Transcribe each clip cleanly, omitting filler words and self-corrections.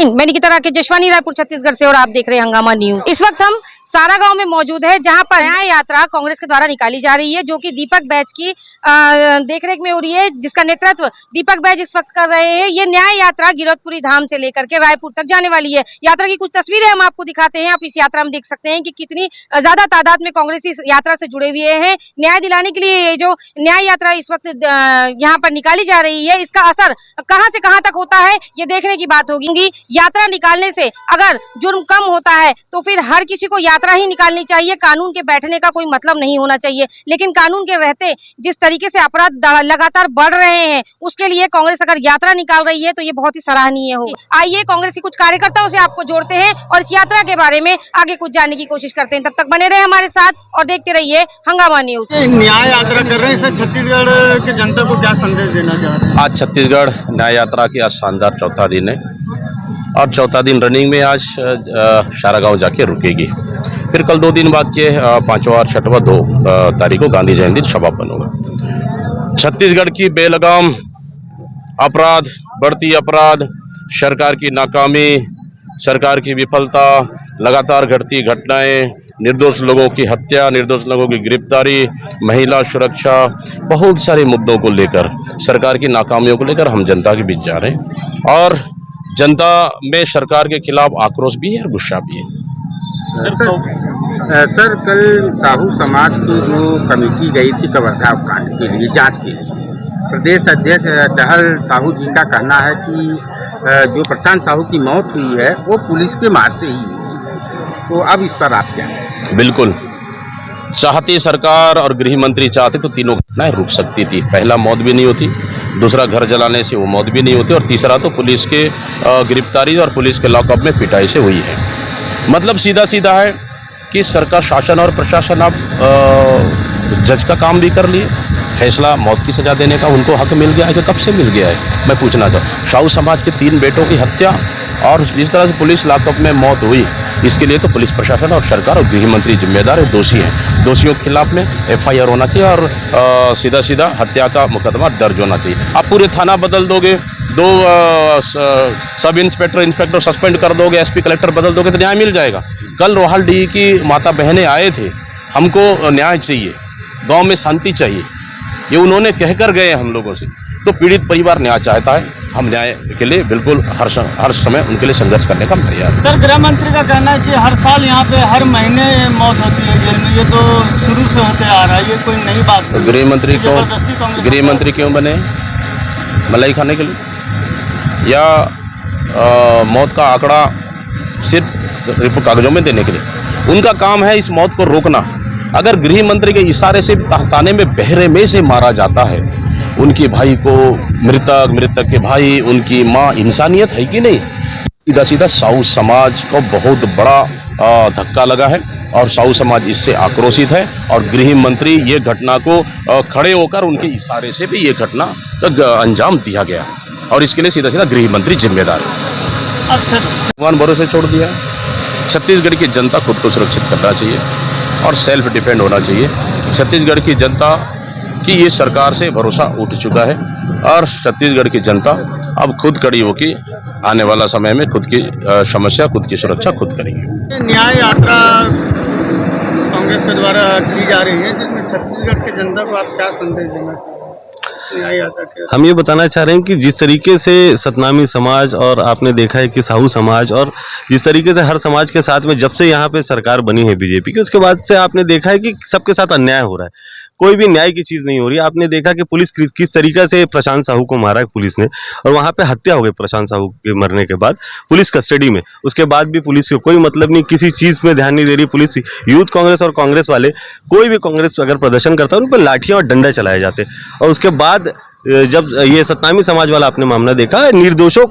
हिंद, मैं निकिता राकेश जशवानी, रायपुर छत्तीसगढ़ से, और आप देख रहे हैं हंगामा न्यूज। इस वक्त हम सारा गांव में मौजूद है, जहां पर न्याय यात्रा कांग्रेस के द्वारा निकाली जा रही है, जो कि दीपक बैच की देखरेख में हो रही है, जिसका नेतृत्व दीपक बैच इस वक्त कर रहे हैं। ये न्याय यात्रा गिरौदपुरी धाम से लेकर के रायपुर तक जाने वाली है। यात्रा की कुछ तस्वीरें हम आपको दिखाते हैं। आप इस यात्रा में देख सकते हैं कि कितनी ज्यादा तादाद में कांग्रेसी इस यात्रा से जुड़े हुए हैं। न्याय दिलाने के लिए ये जो न्याय यात्रा इस वक्त यहाँ पर निकाली जा रही है, इसका असर कहां से कहां तक होता है, ये देखने की बात होगी। यात्रा निकालने से अगर जुर्म कम होता है तो फिर हर किसी को यात्रा ही निकालनी चाहिए। कानून के बैठने का कोई मतलब नहीं होना चाहिए, लेकिन कानून के रहते जिस तरीके से अपराध लगातार बढ़ रहे हैं, उसके लिए कांग्रेस अगर यात्रा निकाल रही है तो ये बहुत ही सराहनीय हो। आइए कांग्रेस के कुछ कार्यकर्ताओं से आपको जोड़ते हैं और इस यात्रा के बारे में आगे कुछ जानने की कोशिश करते हैं। तब तक बने रहे हमारे साथ और देखते रहिए हंगामा न्यूज। न्याय यात्रा कर रहे हैं, छत्तीसगढ़ की जनता को क्या संदेश देना चाह रहे हैं? आज छत्तीसगढ़ न्याय यात्रा की आज शानदार चौथा दिन है और चौथा दिन रनिंग में आज सारा गांव जाके रुकेगी। फिर कल 2 दिन बाद के 5वां और 6वां 2 तारीख को गांधी जयंती समापन होगा। छत्तीसगढ़ की बेलगाम अपराध, बढ़ती अपराध, सरकार की नाकामी, सरकार की विफलता, लगातार घटती घटनाएं, निर्दोष लोगों की हत्या, निर्दोष लोगों की गिरफ्तारी, महिला सुरक्षा, बहुत सारे मुद्दों को लेकर, सरकार की नाकामियों को लेकर हम जनता के बीच जा रहे हैं और जनता में सरकार के खिलाफ आक्रोश भी है और गुस्सा भी है। सर कल साहू समाज की जो कमेटी गई थी कवर्धा कांड के लिए जांच के लिए, प्रदेश अध्यक्ष टहल साहू जी का कहना है कि जो प्रशांत साहू की मौत हुई है वो पुलिस के मार से ही हुई। तो अब इस पर आप क्या है? बिल्कुल, चाहती सरकार और गृह मंत्री चाहते तो तीनों घटनाएं रुक सकती थी। पहला मौत भी नहीं होती, दूसरा घर जलाने से वो मौत भी नहीं होती, और तीसरा तो पुलिस के गिरफ्तारी और पुलिस के लॉकअप में पिटाई से हुई है। मतलब सीधा सीधा है कि सरकार, शासन और प्रशासन अब जज का काम भी कर लिए। फैसला मौत की सजा देने का उनको हक मिल गया है कि कब से मिल गया है, मैं पूछना चाहूँ। साहू समाज के 3 बेटों की हत्या और जिस तरह से पुलिस लॉकअप में मौत हुई, इसके लिए तो पुलिस प्रशासन और सरकार और गृह मंत्री जिम्मेदार और दोषी हैं। दोषियों के खिलाफ में FIR होना चाहिए और सीधा सीधा हत्या का मुकदमा दर्ज होना चाहिए। आप पूरे थाना बदल दोगे, 2 सब इंस्पेक्टर इंस्पेक्टर सस्पेंड कर दोगे, SP कलेक्टर बदल दोगे तो न्याय मिल जाएगा। कल रोहालडीह की माता बहनें आए थे, हमको न्याय चाहिए, गाँव में शांति चाहिए, ये उन्होंने कहकर गए हम लोगों से। तो पीड़ित परिवार न्याय चाहता है, हम न्याय के लिए बिल्कुल हर समय उनके लिए संघर्ष करने का तैयार है। सर गृह मंत्री का कहना है कि हर साल यहाँ पे हर महीने मौत होती है जेल में, ये तो शुरू से होते आ रहा है, ये कोई नई बात नहीं। गृह मंत्री क्यों बने? मलाई खाने के लिए या मौत का आंकड़ा सिर्फ कागजों में देने के लिए? उनका काम है इस मौत को रोकना। अगर गृह मंत्री के इशारे से थाने में बहरे में से मारा जाता है उनके भाई को, मृतक के भाई, उनकी माँ, इंसानियत है कि नहीं? सीधा सीधा साहू समाज को बहुत बड़ा धक्का लगा है और साहू समाज इससे आक्रोशित है और गृह मंत्री ये घटना को खड़े होकर उनके इशारे से भी ये घटना का अंजाम दिया गया है और इसके लिए सीधा सीधा गृह मंत्री जिम्मेदार है। भगवान भरोसे छोड़ दिया है। छत्तीसगढ़ की जनता खुद को सुरक्षित करना चाहिए और सेल्फ डिपेंड होना चाहिए। छत्तीसगढ़ की जनता कि ये सरकार से भरोसा उठ चुका है और छत्तीसगढ़ की जनता अब खुद खड़ी होकर आने वाला समय में खुद की समस्या, खुद की सुरक्षा खुद करेंगे। न्याय यात्रा कांग्रेस के द्वारा की जा रही है, जिसमें छत्तीसगढ़ की जनता को आप क्या संदेश देना चाहते हैं? न्याय यात्रा के हम ये बताना चाह रहे हैं कि जिस तरीके से सतनामी समाज और आपने देखा है कि साहू समाज और जिस तरीके से हर समाज के साथ में जब से यहाँ पे सरकार बनी है बीजेपी की, उसके बाद से आपने देखा है कि सबके साथ अन्याय हो रहा है, कोई भी न्याय की चीज नहीं हो रही। आपने देखा कि पुलिस किस तरीके से प्रशांत साहू को मारा है पुलिस ने और वहां पे हत्या हो गई प्रशांत साहू के मरने के बाद पुलिस कस्टडी में। उसके बाद भी पुलिस को कोई मतलब नहीं, किसी चीज में ध्यान नहीं दे रही पुलिस। यूथ कांग्रेस और कांग्रेस वाले, कोई भी कांग्रेस अगर प्रदर्शन करता है उन पर लाठियां और डंडे चलाए जाते और उसके बाद जब ये सतनामी समाज वाला आपने मामला देखा, निर्दोषों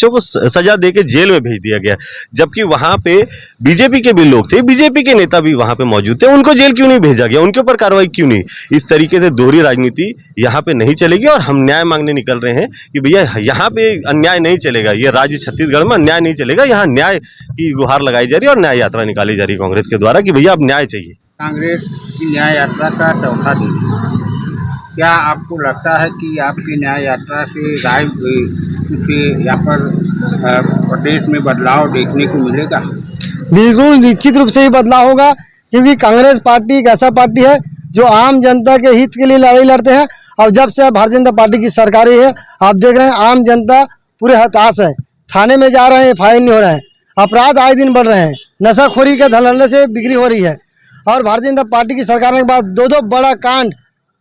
को सजा देके जेल में भेज दिया गया, जबकि वहां पे बीजेपी के भी लोग थे, बीजेपी के नेता भी वहां पे मौजूद थे, उनको जेल क्यों नहीं भेजा गया, उनके ऊपर कार्रवाई क्यों नहीं? इस तरीके से दोहरी राजनीति यहाँ पे नहीं चलेगी और हम न्याय मांगने निकल रहे हैं कि भैया यहाँ पे अन्याय नहीं चलेगा। ये राज्य छत्तीसगढ़ में अन्याय नहीं चलेगा, यहाँ न्याय की गुहार लगाई जा रही है और न्याय यात्रा निकाली जा रही है कांग्रेस के द्वारा कि भैया अब न्याय चाहिए। कांग्रेस की न्याय यात्रा का चौथा दिन क्या आपको लगता है कि आपकी न्याय यात्रा से राय कुछ यहाँ पर प्रदेश में बदलाव देखने को मिलेगा? बिल्कुल निश्चित रूप से ही बदलाव होगा, क्योंकि कांग्रेस पार्टी एक ऐसा पार्टी है जो आम जनता के हित के लिए लड़ाई लड़ते हैं। और जब से भारतीय जनता पार्टी की सरकार ही है, आप देख रहे हैं आम जनता पूरे हताश है। थाने में जा रहे हैं, FIR नहीं हो रहे हैं, अपराध आए दिन बढ़ रहे हैं, नशाखोरी के धड़ल्ले से बिक्री हो रही है। और भारतीय जनता पार्टी की सरकार के बाद दो बड़ा कांड,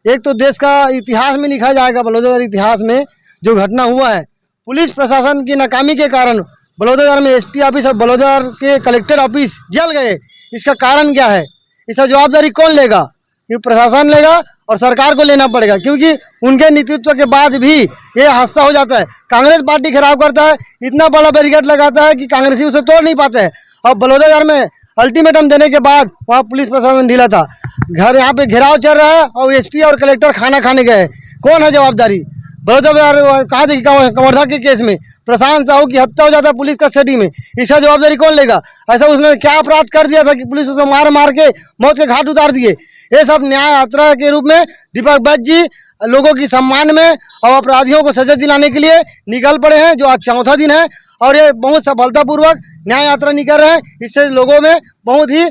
एक तो देश का इतिहास में लिखा जाएगा, बलौदाबाजार इतिहास में जो घटना हुआ है, पुलिस प्रशासन की नाकामी के कारण बलौदाबाजार में SP ऑफिस और बलौदाबाजार के कलेक्टर ऑफिस जल गए। इसका कारण क्या है? इसका जवाबदारी कौन लेगा? ये प्रशासन लेगा और सरकार को लेना पड़ेगा, क्योंकि उनके नेतृत्व के बाद भी ये हादसा हो जाता है। कांग्रेस पार्टी खराब करता है, इतना बड़ा बैरिकेड लगाता है कि कांग्रेसी उसे तोड़ नहीं पाते हैं। और बलौदाबाजार में अल्टीमेटम देने के बाद वहाँ पुलिस प्रशासन ढीला था, घर यहाँ पे घेराव चल रहा है और SP और कलेक्टर खाना खाने गए। कौन है जवाबदारी? बलौदाबाजार कहाँ देखी कवर्धा के केस में प्रशांत साहू की हत्या हो जाता है पुलिस कस्टडी में, इसका जवाबदारी कौन लेगा? ऐसा उसने क्या अपराध कर दिया था कि पुलिस उसे मार के मौत के घाट उतार दिए? ये सब न्याय यात्रा के रूप में दीपक बैज जी लोगों की सम्मान में और अपराधियों को सजा दिलाने के लिए निकल पड़े हैं, जो आज चौथा दिन है और ये बहुत सफलतापूर्वक न्याय यात्रा निकल रहे हैं। इससे लोगों में बहुत ही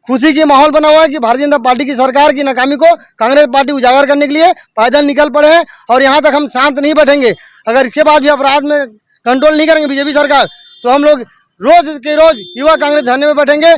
खुशी की माहौल बना हुआ है कि भारतीय जनता पार्टी की सरकार की नाकामी को कांग्रेस पार्टी उजागर करने के लिए पैदल निकल पड़े हैं। और यहाँ तक हम शांत नहीं बैठेंगे। अगर इसके बाद भी अपराध में कंट्रोल नहीं करेंगे BJP सरकार, तो हम लोग रोज के रोज युवा कांग्रेस धरने में बैठेंगे।